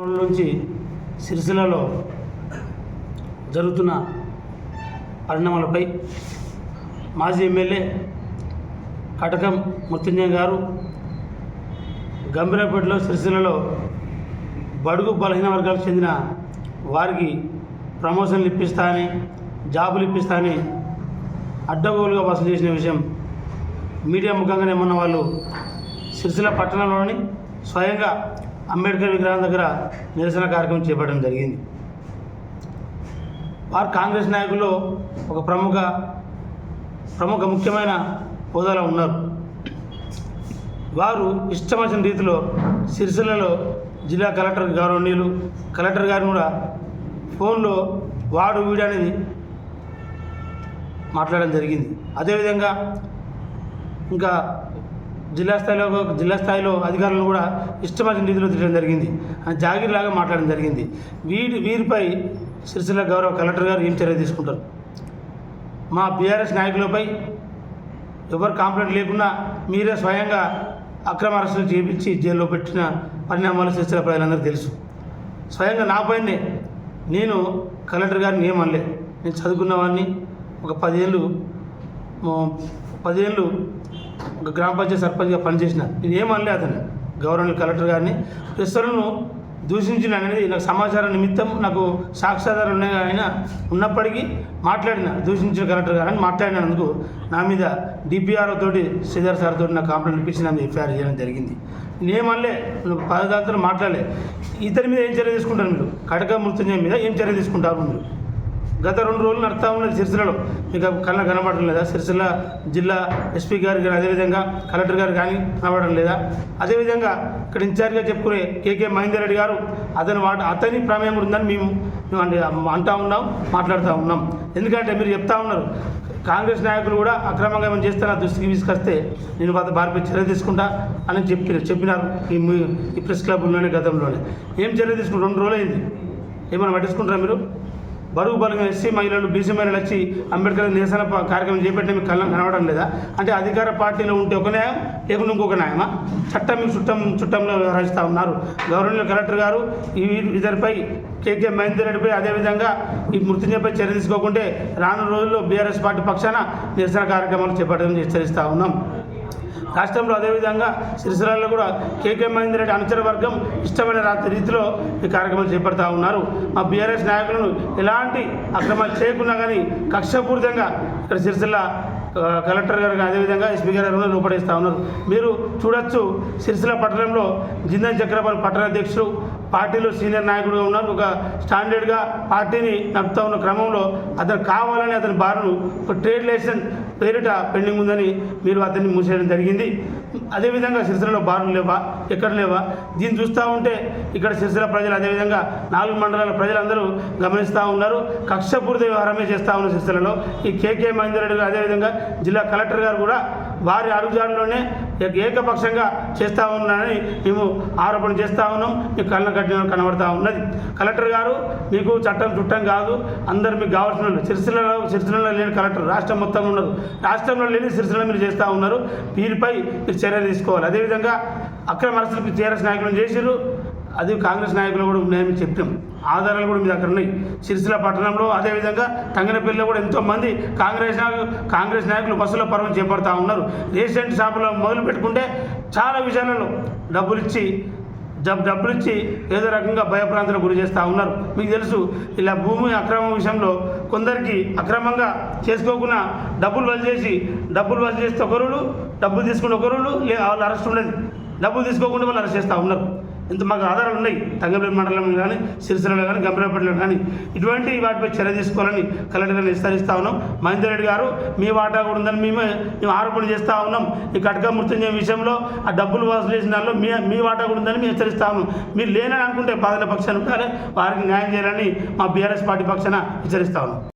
నుంచి సిరిసిల్లలో జరుగుతున్న పరిణామాలపై మాజీ ఎమ్మెల్యే కటకం మృత్యుంజయ గారు గంభీరపేటలో సిరిసిల్లలో బడుగు బలహీన వర్గాలకు చెందిన వారికి ప్రమోషన్లు ఇప్పిస్తానని జాబులు ఇప్పిస్తానని అడ్డగోలుగా వసూలు చేసిన విషయం మీడియా ముఖంగానే మొన్న వాళ్ళు సిరిసిల్ల పట్టణంలోని స్వయంగా అంబేద్కర్ విగ్రహం దగ్గర నిరసన కార్యక్రమం చేపట్టడం జరిగింది. వారు కాంగ్రెస్ నాయకుల్లో ఒక ప్రముఖ ముఖ్యమైన హోదాలో ఉన్నారు. వారు ఇష్టమైన రీతిలో సిరిసిల్లలో జిల్లా కలెక్టర్ గౌరవనీయులు కలెక్టర్ గారిని కూడా ఫోన్లో వాడు వీడు అనేది మాట్లాడడం జరిగింది. అదేవిధంగా ఇంకా జిల్లా స్థాయిలో అధికారులను కూడా ఇష్టమైన రీతిలో తిట్టడం జరిగింది. జాగిర్లాగా మాట్లాడడం జరిగింది. వీరిపై సిరిసిల్ల గౌరవ కలెక్టర్ గారు ఏం చర్య తీసుకుంటారు? మా బీఆర్ఎస్ నాయకులపై ఎవరు కంప్లైంట్ లేకుండా మీరే స్వయంగా అక్రమ అరెస్టులు చేపించి జైల్లో పెట్టిన పరిణామాలు సిరిసిల్ల ప్రజలందరూ తెలుసు. స్వయంగా నాపైనే నేను కలెక్టర్ గారిని ఏమనలే. నేను చదువుకున్నవాడిని, ఒక 10 ఏళ్ళు ఒక గ్రామ పంచాయతీ సర్పంచ్గా పనిచేసిన. నేను ఏమనలే అతను గవర్నర్ కలెక్టర్ గారిని. ప్రశ్నలను దూషించిన అనేది నాకు సమాచారం నిమిత్తం నాకు సాక్ష్యాధారాలు ఆయన ఉన్నప్పటికీ దూషించిన కలెక్టర్ గారని మాట్లాడినందుకు నా మీద డిపిఆర్ఓ తోటి శ్రీధర్ సార్ తోటి నాకు కంప్లైంట్ ఇప్పించి నన్ను ఎఫ్ఐఆర్ చేయడం జరిగింది. నేనేమనలే, పదార్థాలు మాట్లాడలే. ఇతని మీద ఏం చర్య తీసుకుంటారు మీరు? కటక మృత్యుంజయ మీద ఏం చర్య తీసుకుంటారు మీరు? గత 2 రోజులు నడుస్తూ ఉన్నది సిరిసిల్లలో. మీకు కళ్ళ కనబడడం లేదా? సిరిసిల్ల జిల్లా ఎస్పీ గారు కానీ అదేవిధంగా కలెక్టర్ గారు కానీ కనబడడం లేదా? అదేవిధంగా ఇక్కడ ఇన్ఛార్జ్గా చెప్పుకునే కేకే మహేందర్ రెడ్డి గారు అతని ప్రమేయం కూడా ఉందని మేము అంటూ ఉన్నాం, మాట్లాడుతూ ఉన్నాం. ఎందుకంటే మీరు చెప్తా ఉన్నారు కాంగ్రెస్ నాయకులు కూడా అక్రమంగా ఏమైనా చేస్తే నా దృష్టికి తీసుకొస్తే నేను వారిపై చర్య తీసుకుంటా అని చెప్పినారు ఈ ప్రెస్ క్లబ్లోనే గతంలోనే. ఏం చర్య తీసుకుంటారు? 2 రోజులు అయింది. ఏమైనా పట్టించుకుంటారా మీరు? బరువు బలమైన ఎస్సీ మహిళలు బీసీ మహిళలు వచ్చి అంబేద్కర్ నిరసన కార్యక్రమం చేపట్టిన మీకు కళ్ళం కనబడడం లేదా? అంటే అధికార పార్టీలో ఉంటే ఒక న్యాయం, లేకుండా ఇంకొక న్యాయమా? చట్టం మీకు చుట్టంలో వ్యవహరిస్తూ ఉన్నారు. గవర్నర్ కలెక్టర్ గారు ఇద్దరిపై కేకే మహేందర్ రెడ్డిపై అదేవిధంగా ఈ మృత్యుంజయపై చర్య తీసుకోకుంటే రానున్న రోజుల్లో బీఆర్ఎస్ పార్టీ పక్షాన నిరసన కార్యక్రమాలు చేపట్టడం హెచ్చరిస్తూ ఉన్నాం. రాష్ట్రంలో అదేవిధంగా సిరిసిల్లలో కూడా కేకే మహేందర్ రెడ్డి అనుచర వర్గం ఇష్టమైన రీతిలో ఈ కార్యక్రమాలు చేపడతా ఉన్నారు. మా బీఆర్ఎస్ నాయకులను ఎలాంటి అక్రమాలు చేయకుండా కానీ కక్షపూరితంగా ఇక్కడ సిరిసిల్ల కలెక్టర్ గారు అదేవిధంగా ఎస్పీ గారు లోపడేస్తూ ఉన్నారు. మీరు చూడొచ్చు, సిరిసిల్ల పట్టణంలో జిందన్ చక్రపాణి పట్టణ అధ్యక్షుడు, పార్టీలో సీనియర్ నాయకుడుగా ఉన్నారు. ఒక స్టాండర్డ్గా పార్టీని నడుపుతూ ఉన్న క్రమంలో అతను కావాలని అతని బారును ఒక ట్రేడ్ లైసెన్స్ పేరిట పెండింగ్ ఉందని మీరు అతన్ని మూసేయడం జరిగింది. అదేవిధంగా సిరిసిల్లలో బారులు లేవా? ఎక్కడ లేవా? దీన్ని చూస్తూ ఉంటే ఇక్కడ సిరిసిల్ల ప్రజలు అదేవిధంగా 4 మండలాల ప్రజలందరూ గమనిస్తూ ఉన్నారు. కక్షపూరిత వ్యవహారమే చేస్తూ ఉన్నారు సిరిసిల్లలో. ఈ కేకే మహేందర్ రెడ్డి గారు అదేవిధంగా జిల్లా కలెక్టర్ గారు కూడా వారి అడుగుజాడలోనే ఏకపక్షంగా చేస్తూ ఉన్నారని మేము ఆరోపణ చేస్తూ ఉన్నాం. మీకు కళ్ళ కట్టిన కనబడతా ఉన్నది. కలెక్టర్ గారు మీకు చుట్టం కాదు, అందరు మీకు కావాల్సిన వాళ్ళు. సిరిసిల్లలో లేని కలెక్టర్ రాష్ట్రం మొత్తం ఉన్నారు. రాష్ట్రంలో లేని సిరిసిల్లలో మీరు చేస్తూ ఉన్నారు. వీరిపై మీరు చర్యలు తీసుకోవాలి. అదేవిధంగా అక్రమ అరెస్టులకు టీఆర్ఎస్ నాయకులను చేసిరు. అది కాంగ్రెస్ నాయకులు కూడా ఉన్నాయని చెప్పాం. ఆధారాలు కూడా మీ దగ్గర ఉన్నాయి. సిరిసిల్ల పట్టణంలో అదేవిధంగా తంగనపల్లిలో కూడా ఎంతోమంది కాంగ్రెస్ నాయకులు బస్సుల పర్వం చేపడతా ఉన్నారు. రేషన్ షాపులో మొదలు పెట్టుకుంటే చాలా విషయాలలో డబ్బులు ఇచ్చి ఏదో రకంగా భయప్రాంతాలకు గురి చేస్తూ ఉన్నారు. మీకు తెలుసు, ఇలా భూమి అక్రమం విషయంలో కొందరికి అక్రమంగా చేసుకోకుండా డబ్బులు వసూలు చేస్తే ఒకరులు, డబ్బులు తీసుకుని ఒకరులు వాళ్ళు అరెస్ట్ ఉండదు. డబ్బులు తీసుకోకుండా వాళ్ళు అరెస్ట్ చేస్తూ ఉన్నారు. ఇంత మాకు ఆధారాలు ఉన్నాయి. తంగంపల్లి మండలంలో కానీ సిరిసిల్లలో కానీ గంభీరపేటలో కానీ ఇటువంటి వాటిపై చర్య తీసుకోవాలని కలెక్టర్ గారిని హెచ్చరిస్తూ ఉన్నాం. మహేందర్ రెడ్డి గారు మీ వాటా కూడా ఉందని మేము ఆరోపణ చేస్తూ ఉన్నాం. ఈ కటక మృత్యుంజయ విషయంలో ఆ డబ్బులు వసూలు చేసిన దానిలో మీ వాటా కూడా ఉందని మేము హెచ్చరిస్తా ఉన్నాం. మీరు లేనని అనుకుంటే బాధితుల పక్షాన ఉంటారే వారికి న్యాయం చేయాలని మా బీఆర్ఎస్ పార్టీ పక్షాన హెచ్చరిస్తా ఉన్నాం.